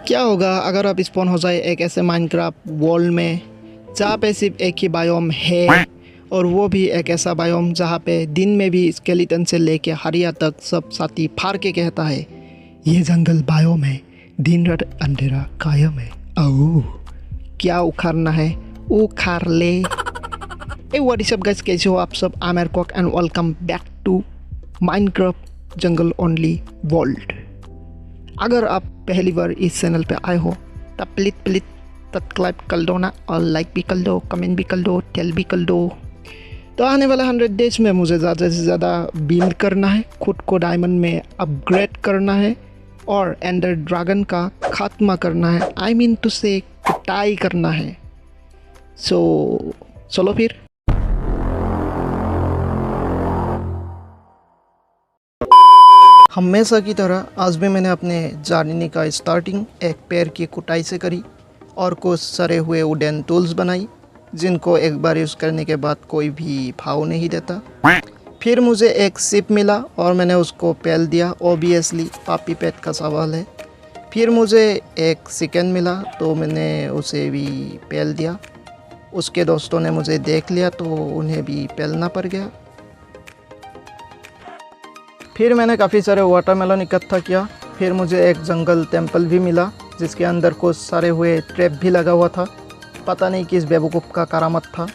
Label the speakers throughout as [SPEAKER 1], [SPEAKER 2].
[SPEAKER 1] क्या होगा अगर आप स्पॉन हो जाए एक ऐसे माइनक्राफ्ट वर्ल्ड में जहाँ पे सिर्फ एक ही बायोम है, और वो भी एक ऐसा बायोम जहाँ पे दिन में भी स्केलेटन से लेके हरिया तक सब साथी फाड़ के कहता है ये जंगल बायोम है, दिन रात अंधेरा कायम है। आओ क्या उखाड़ना है उखाड़ ले। व्हाट इज अप गाइस, कैसे हो आप सब? आई एम एरकॉक and welcome back to Minecraft jungle only world. अगर आप पहली बार इस चैनल पे आए हो तब प्लीज सब्सक्राइब कर दो ना, और लाइक भी कर दो, कमेंट भी कर दो, टेल भी कर दो। तो आने वाला 100 डेज में मुझे ज़्यादा से ज़्यादा बिल्ड करना है, खुद को डायमंड में अपग्रेड करना है और एंडर ड्रैगन का खात्मा करना है। आई मीन टू से कुटाई करना है। सो चलो फिर। हमेशा की तरह आज भी मैंने अपने जर्नी का स्टार्टिंग एक पेड़ की कुटाई से करी और कुछ सड़े हुए वुडन टूल्स बनाई जिनको एक बार यूज़ करने के बाद कोई भी भाव नहीं देता। फिर मुझे एक शिप मिला और मैंने उसको पेल दिया। ओबियसली पापी पेट का सवाल है। फिर मुझे एक चिकन मिला तो मैंने उसे भी पेल दिया। उसके दोस्तों ने मुझे देख लिया तो उन्हें भी पेलना पड़ गया। फिर मैंने काफ़ी सारे वाटरमेलन इकट्ठा किया। फिर मुझे एक जंगल टेंपल भी मिला जिसके अंदर कुछ सड़े हुए ट्रैप भी लगा हुआ था। पता नहीं किस बेवकूफ़ का करामत था।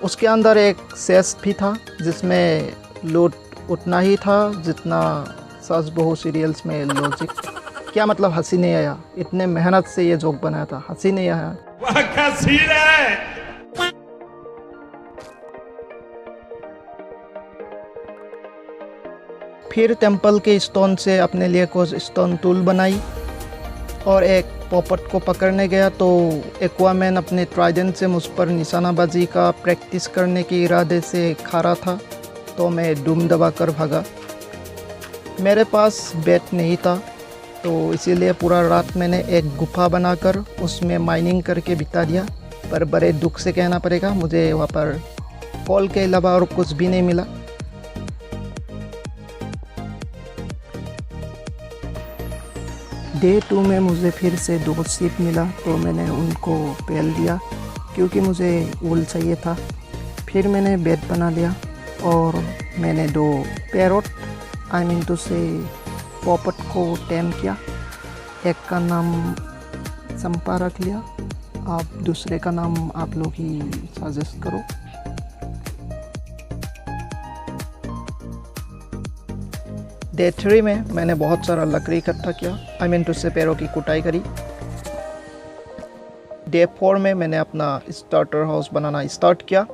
[SPEAKER 1] उसके अंदर एक सेस भी था जिसमें लूट उतना ही था जितना सच बहु सीरियल्स में लॉजिक। क्या मतलब हंसी नहीं आया? इतने मेहनत से ये जोक बनाया था, हंसी नहीं आया। फिर टेंपल के स्टोन से अपने लिए कुछ स्टोन टूल बनाई और एक पोपट को पकड़ने गया तो एक्वामैन अपने ट्राइडेंट से मुझ पर निशानाबाजी का प्रैक्टिस करने के इरादे से खड़ा था तो मैं दुम दबा कर भागा। मेरे पास बेट नहीं था तो इसीलिए पूरा रात मैंने एक गुफा बनाकर उसमें माइनिंग करके बिता दिया। पर बड़े दुख से कहना पड़ेगा मुझे वहाँ पर कॉल के अलावा और कुछ भी नहीं मिला। डे 2 में मुझे फिर से 2 शिप मिला तो मैंने उनको पेल दिया क्योंकि मुझे वूल चाहिए था। फिर मैंने बेड बना लिया और मैंने 2 पैरोट आई मीन टू से पॉपट को टेम किया। एक का नाम चंपा रख लिया, आप दूसरे का नाम आप लोग ही सजेस्ट करो। डे 3 में मैंने बहुत सारा लकड़ी इकट्ठा किया, आई मीन टू से पेड़ों की कुटाई करी। डे 4 में मैंने अपना स्टार्टर हाउस बनाना स्टार्ट किया।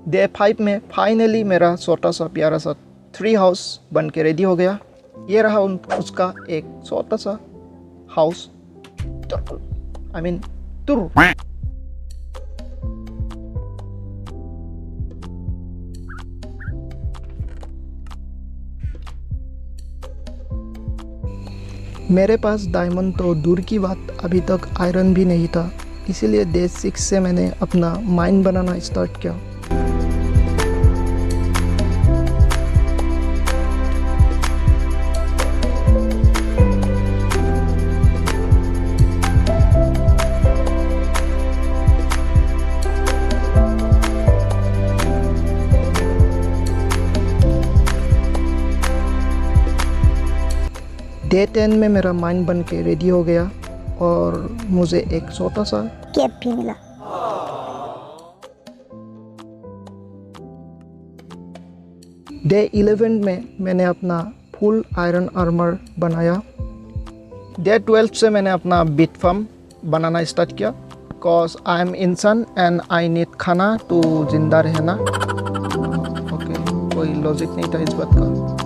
[SPEAKER 1] डे 5 में फाइनली मेरा छोटा सा प्यारा सा 3 हाउस बन के रेडी हो गया। ये रहा उसका एक छोटा सा हाउस, आई मीन तुर। मेरे पास डायमंड तो दूर की बात, अभी तक आयरन भी नहीं था, इसीलिए डे 6 से मैंने अपना माइन बनाना स्टार्ट किया। डे 10 में मेरा माइन बन के रेडी हो गया और मुझे एक छोटा सा
[SPEAKER 2] कैप भी मिला।
[SPEAKER 1] डे 11 में मैंने अपना फुल आयरन आर्मर बनाया। डे 12 से मैंने अपना बीट फार्म बनाना स्टार्ट किया, बिकॉज आई एम इंसान एंड आई नीड खाना तो जिंदा रहना। ओके, कोई लॉजिक नहीं था इस बात का।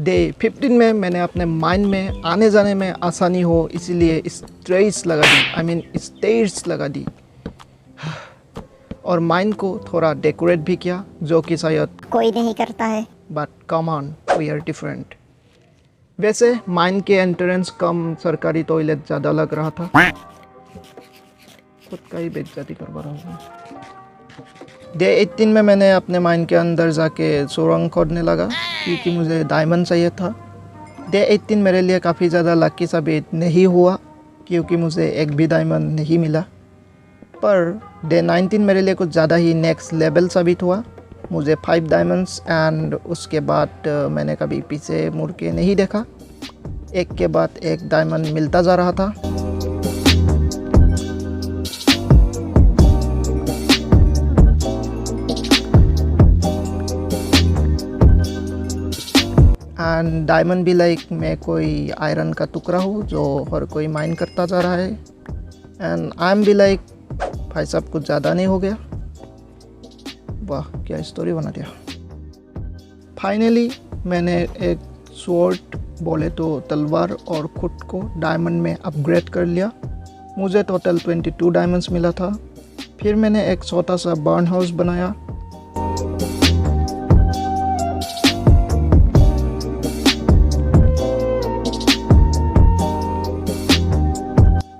[SPEAKER 1] डे 15 में मैंने अपने माइन में आने जाने में आसानी हो इसीलिए स्टेयर्स लगा दी, स्टेयर्स लगा दी, और माइन को थोड़ा डेकोरेट भी किया, जो कि शायद
[SPEAKER 2] कोई नहीं करता है।
[SPEAKER 1] But come on, we are different. वैसे माइन के एंट्रेंस कम सरकारी टॉयलेट ज़्यादा लग रहा था। खुद का ही बेइज्जती करवा रहा हूँ। डे 18 में मैंने अपने माइन के अंदर जाके सुरंग खोदने लगा क्योंकि मुझे डायमंड चाहिए था। डे 18 मेरे लिए काफ़ी ज़्यादा लकी साबित नहीं हुआ क्योंकि मुझे एक भी डायमंड नहीं मिला, पर डे 19 मेरे लिए कुछ ज़्यादा ही नेक्स्ट लेवल साबित हुआ। मुझे 5 डायमंड्स एंड उसके बाद मैंने कभी पीछे मुड़ के नहीं देखा, एक के बाद एक डायमंड मिलता जा रहा था। एंड डायमंड भी लाइक मैं कोई आयरन का टुकड़ा हूँ जो हर कोई माइन करता जा रहा है, एंड आई एम भी लाइक भाई साहब कुछ ज़्यादा नहीं हो गया। वाह, क्या स्टोरी बना दिया। फाइनली मैंने एक स्वॉर्ड बोले तो तलवार और खुद को डायमंड में अपग्रेड कर लिया। मुझे टोटल 22 डायमंड्स मिला था। फिर मैंने एक छोटा सा बर्न हाउस बनाया।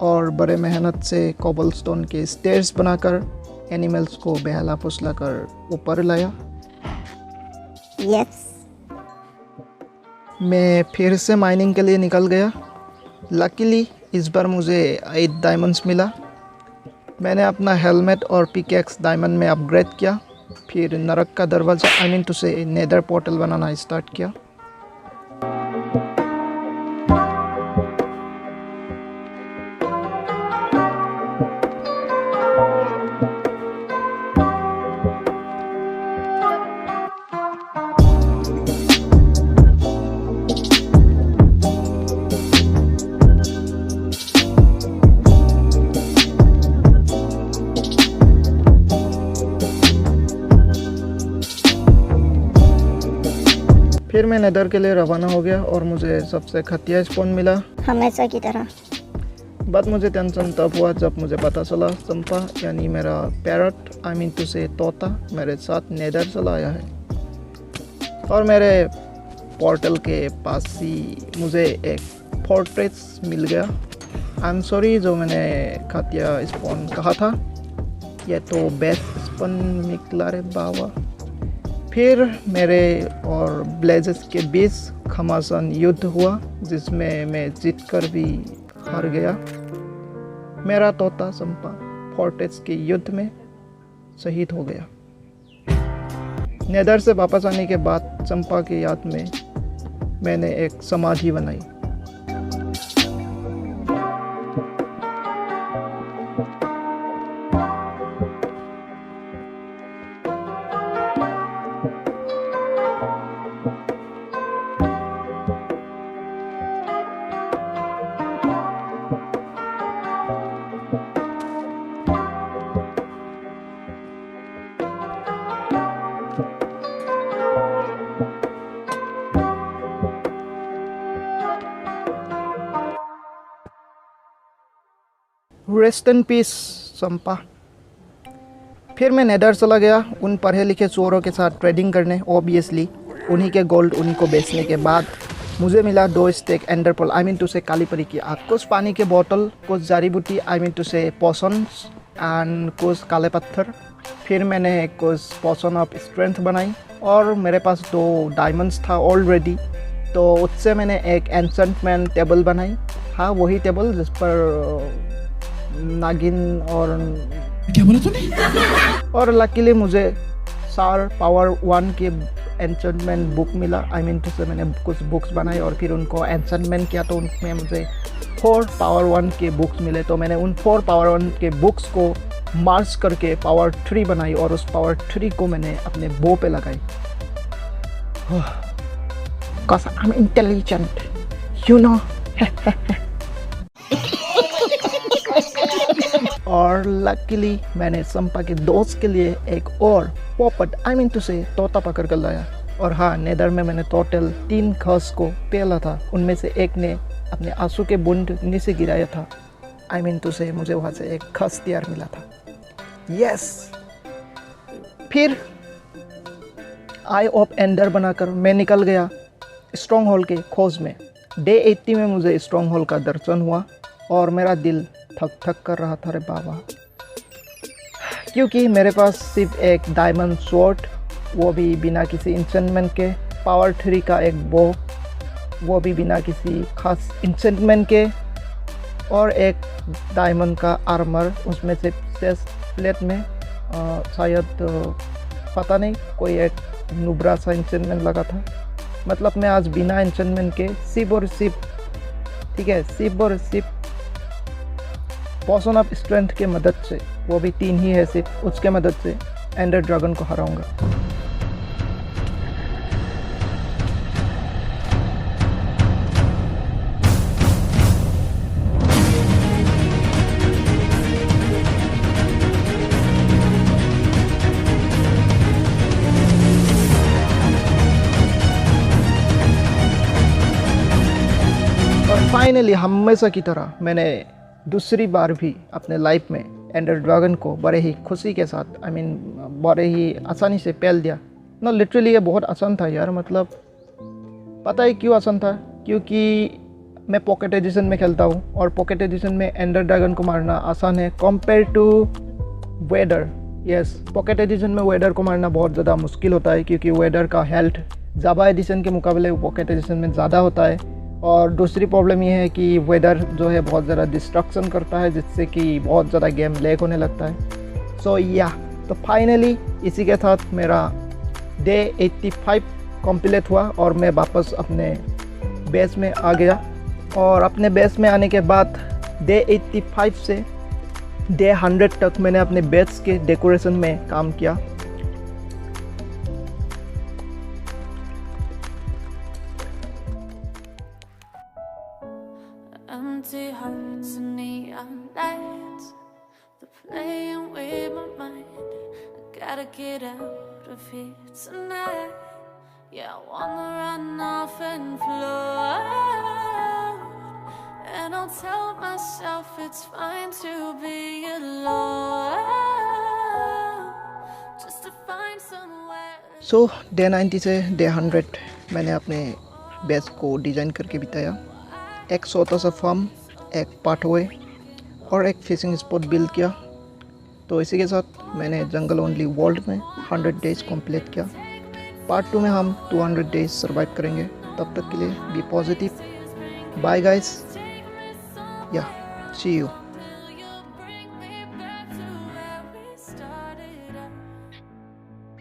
[SPEAKER 1] और बड़े मेहनत से कोबलस्टोन के स्टेयर्स बनाकर एनिमल्स को बहला फुसला कर ऊपर लाया।
[SPEAKER 2] यस।
[SPEAKER 1] मैं फिर से माइनिंग के लिए निकल गया। लकीली इस बार मुझे 8 डायमंड्स मिला। मैंने अपना हेलमेट और पिकैक्स डायमंड में अपग्रेड किया। फिर नरक का दरवाज़ा टू से नेदर पोर्टल बनाना स्टार्ट किया। फिर मैं नेदर के लिए रवाना हो गया और मुझे सबसे घटिया स्पॉन मिला,
[SPEAKER 2] हमेशा की तरह।
[SPEAKER 1] बात मुझे टेंशन तब हुआ जब मुझे पता चला चंपा यानी मेरा पैरट टू से तोता मेरे साथ नेदर चला आया है, और मेरे पोर्टल के पास ही मुझे एक फोर्ट्रेस मिल गया। आई एम सॉरी जो मैंने घटिया स्पॉन कहा था, यह तो बेस्ट स्पॉन निकला रे बाबा। फिर मेरे और ब्लेजेस के बीच घमासान युद्ध हुआ जिसमें मैं जीत कर भी हार गया। मेरा तोता चंपा फोर्ट्रेस के युद्ध में शहीद हो गया। नेदर से वापस आने के बाद चंपा की याद में मैंने एक समाधि बनाई। रेस्ट इन पीस चंपा। फिर मैं नेदर चला गया उन पढ़े लिखे चोरों के साथ ट्रेडिंग करने। ऑब्वियसली उन्हीं के गोल्ड उन्हीं को बेचने के बाद मुझे मिला 2 stack ender pearl, I mean to say काली परी की आग, कुछ पानी के बोतल, कुछ जारी बूटी, आई मीन टू से पोशंस एंड कुछ काले पत्थर। फिर मैंने कुछ पोशन ऑफ स्ट्रेंथ बनाई और मेरे पास 2 डायमंड्स था ऑलरेडी, तो उससे मैंने एक एन्चेंटमेंट टेबल बनाई। हाँ, वही टेबल जिस पर नागिन और
[SPEAKER 3] क्या बोला तूने?
[SPEAKER 1] और लकीली मुझे सार पावर 1 के एन्चेंटमेंट बुक मिला। आई मीन टू से मैंने कुछ बुक्स बनाए और फिर उनको एन्चेंटमेंट किया, तो उनमें मुझे 4 पावर 1 के बुक्स मिले। तो मैंने उन 4 पावर 1 के बुक्स को मार्च करके पावर 3 बनाई और उस पावर 3 को मैंने अपने बो पे लगाई। Cause I'm intelligent, you know. और लकीली मैंने चंपा के दोस्त के लिए एक और पोपट, आई मीन टू से तोता पकड़ कर लाया। और हाँ, नेदर में मैंने टोटल 3 खस को पेला था, उनमें से एक ने अपने आंसू के बूंद नीचे गिराया था। आई मीन टू से मुझे वहाँ से एक खस तैयार मिला था। यस। फिर आई ऑफ एंडर बनाकर मैं निकल गया स्ट्रॉन्ग होल के खोज में। डे 80 में मुझे स्ट्रॉन्ग होल का दर्शन हुआ और मेरा दिल थक थक कर रहा था रे बाबा, क्योंकि मेरे पास सिर्फ एक डायमंड स्वॉर्ड, वो भी बिना किसी इंचेंटमेंट के, पावर 3 का एक बो, वो भी बिना किसी खास इंचेंटमेंट के, और एक डायमंड का आर्मर, उसमें से चेस्ट प्लेट में शायद पता नहीं कोई एक नुब्रा सा इंचेंटमेंट लगा था। मतलब मैं आज बिना इंचेंटमेंट के सिर्फ और सिर्फ, ठीक है, सिर्फ और सिर्फ पोशन ऑफ स्ट्रेंथ के मदद से, वो भी 3 ही है सिर्फ, उसके मदद से एंडर ड्रैगन को हराऊंगा। और फाइनली हमेशा की तरह मैंने दूसरी बार भी अपने लाइफ में एंडर ड्रैगन को बड़े ही खुशी के साथ, आई मीन बड़े ही आसानी से पेल दिया ना। लिटरली ये बहुत आसान था यार। मतलब पता है क्यों आसान था? क्योंकि मैं पॉकेट एडिशन में खेलता हूँ और पॉकेट एडिशन में एंडर ड्रैगन को मारना आसान है कंपेयर टू वेडर। यस, पॉकेट एडिशन में वेडर को मारना बहुत ज़्यादा मुश्किल होता है, क्योंकि वेडर का हेल्थ जावा एडिशन के मुकाबले पॉकेट एडिशन में ज़्यादा होता है। और दूसरी प्रॉब्लम ये है कि वेदर जो है बहुत ज़्यादा डिस्ट्रक्शन करता है, जिससे कि बहुत ज़्यादा गेम लैग होने लगता है। सो या, तो फाइनली इसी के साथ मेरा डे 85 कंप्लीट हुआ और मैं वापस अपने बेस में आ गया। और अपने बेस में आने के बाद डे 85 से डे 100 तक मैंने अपने बेस के डेकोरेशन में काम किया।
[SPEAKER 4] Empty hearts and neon lights, they're playing with my mind. I gotta get out of here tonight. Yeah, I wanna run off and float, and I'll tell myself it's fine to be alone, just to find somewhere.
[SPEAKER 1] So day 90 से day 100 मैंने अपने base को design करके बिताया। एक छोटा सा farm, एक पाथवे और एक फिशिंग स्पॉट बिल्ड किया। तो इसी के साथ मैंने जंगल ओनली वर्ल्ड में 100 डेज कंप्लीट किया। पार्ट 2 में हम 200 डेज सर्वाइव करेंगे। तब तक के लिए बी पॉजिटिव। बाय गाइस, या सी यू।